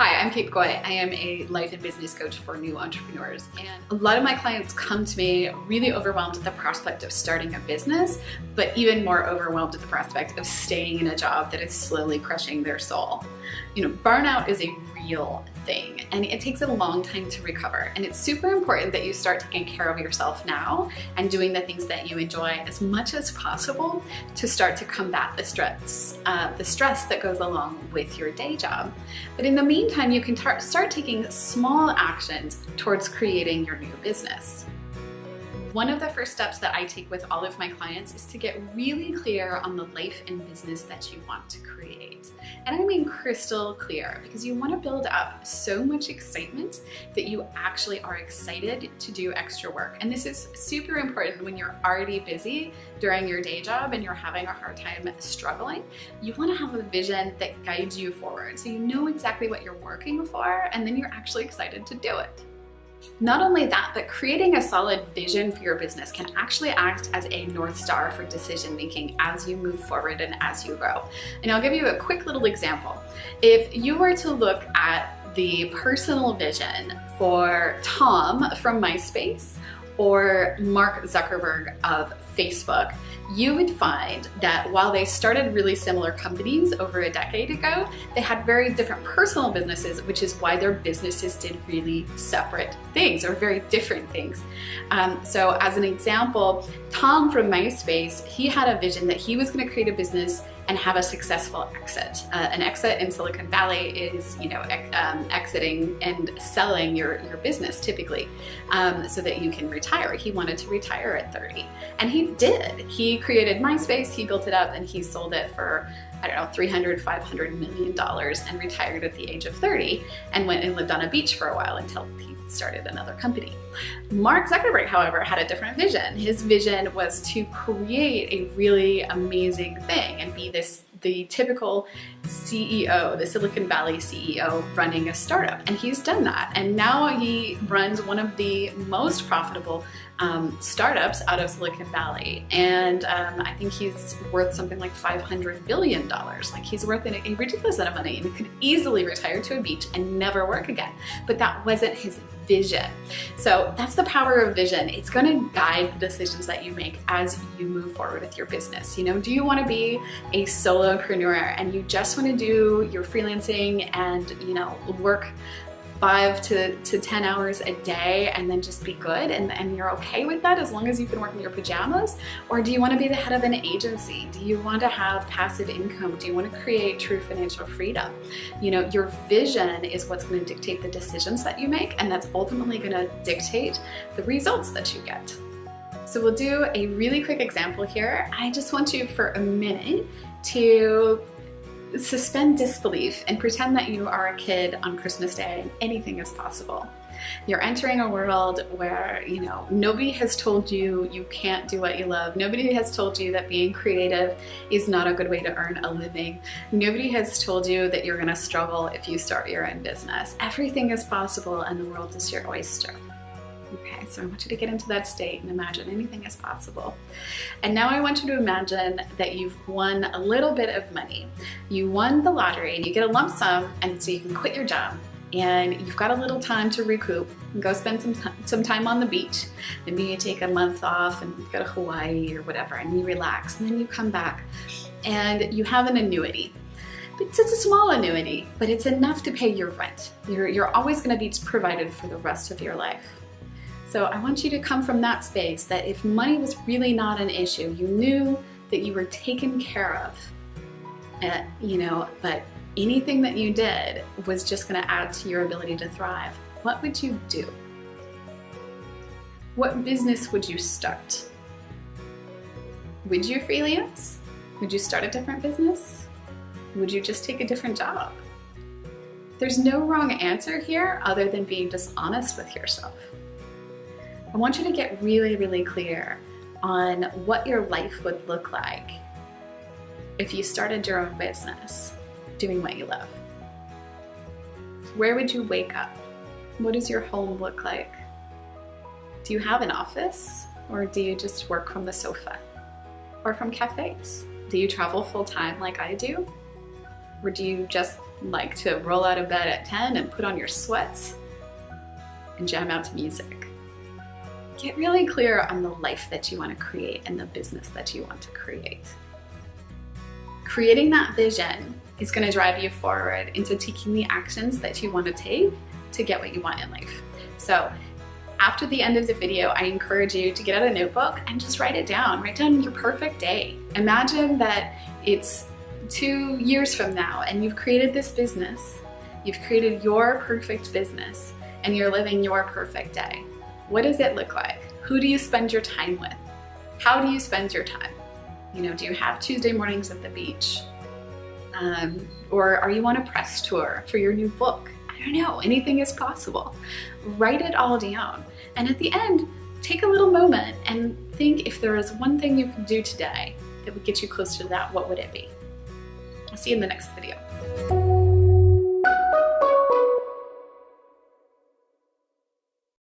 Hi, I'm Kate Goy. I am a life and business coach for new entrepreneurs. And a lot of my clients come to me really overwhelmed at the prospect of starting a business, but even more overwhelmed at the prospect of staying in a job that is slowly crushing their soul. Burnout is a real thing and it takes a long time to recover. And it's super important that you start taking care of yourself now and doing the things that you enjoy as much as possible to start to combat the stress that goes along with your day job. But in the meantime, you can start taking small actions towards creating your new business. One of the first steps that I take with all of my clients is to get really clear on the life and business that you want to create. And I mean crystal clear, because you want to build up so much excitement that you actually are excited to do extra work. And this is super important when you're already busy during your day job and you're having a hard time struggling. You want to have a vision that guides you forward, so you know exactly what you're working for, and then you're actually excited to do it. Not only that, but creating a solid vision for your business can actually act as a North Star for decision making as you move forward and as you grow. And I'll give you a quick little example. If you were to look at the personal vision for Tom from MySpace or Mark Zuckerberg of Facebook, you would find that while they started really similar companies over a decade ago, they had very different personal businesses, which is why their businesses did really separate things or very different things. So as an example, Tom from MySpace, he had a vision that he was going to create a business and have a successful exit. An exit in Silicon Valley is, exiting and selling your business typically, so that you can retire. He wanted to retire at 30, and he did. He created MySpace, he built it up, and he sold it for, $300, $500 million and retired at the age of 30 and went and lived on a beach for a while until he started another company. Mark Zuckerberg, however, had a different vision. His vision was to create a really amazing thing and be the typical CEO, the Silicon Valley CEO running a startup. And he's done that. And now he runs one of the most profitable startups out of Silicon Valley. And I think he's worth something like $500 billion. Like, he's worth a ridiculous amount of money, and he could easily retire to a beach and never work again. But that wasn't his vision. So that's the power of vision. It's going to guide the decisions that you make as you move forward with your business. Do you want to be a solopreneur and you just want to do your freelancing and, work 5 to 10 hours a day and then just be good and you're okay with that as long as you can work in your pajamas? Or do you want to be the head of an agency? Do you want to have passive income? Do you want to create true financial freedom? Your vision is what's going to dictate the decisions that you make, and that's ultimately going to dictate the results that you get. So we'll do a really quick example here. I just want you for a minute to suspend disbelief and pretend that you are a kid on Christmas Day and anything is possible. You're entering a world where, nobody has told you you can't do what you love. Nobody has told you that being creative is not a good way to earn a living. Nobody has told you that you're going to struggle if you start your own business. Everything is possible and the world is your oyster. Okay, so I want you to get into that state and imagine anything is possible. And now I want you to imagine that you've won a little bit of money. You won the lottery and you get a lump sum, and so you can quit your job. And you've got a little time to recoup and go spend some time on the beach. Maybe you take a month off and go to Hawaii or whatever, and you relax, and then you come back and you have an annuity. It's a small annuity, but it's enough to pay your rent. You're always going to be provided for the rest of your life. So I want you to come from that space that if money was really not an issue, you knew that you were taken care of, but anything that you did was just going to add to your ability to thrive. What would you do? What business would you start? Would you freelance? Would you start a different business? Would you just take a different job? There's no wrong answer here other than being just honest with yourself. I want you to get really, really clear on what your life would look like if you started your own business doing what you love. Where would you wake up? What does your home look like? Do you have an office, or do you just work from the sofa or from cafes? Do you travel full time like I do? Or do you just like to roll out of bed at 10 and put on your sweats and jam out to music? Get really clear on the life that you want to create and the business that you want to create. Creating that vision is going to drive you forward into taking the actions that you want to take to get what you want in life. So after the end of the video, I encourage you to get out a notebook and just write it down. Write down your perfect day. Imagine that it's 2 years from now and you've created this business. You've created your perfect business and you're living your perfect day. What does it look like? Who do you spend your time with? How do you spend your time? You know, do you have Tuesday mornings at the beach? Or are you on a press tour for your new book? I don't know, anything is possible. Write it all down. And at the end, take a little moment and think, if there is one thing you can do today that would get you closer to that, what would it be? I'll see you in the next video.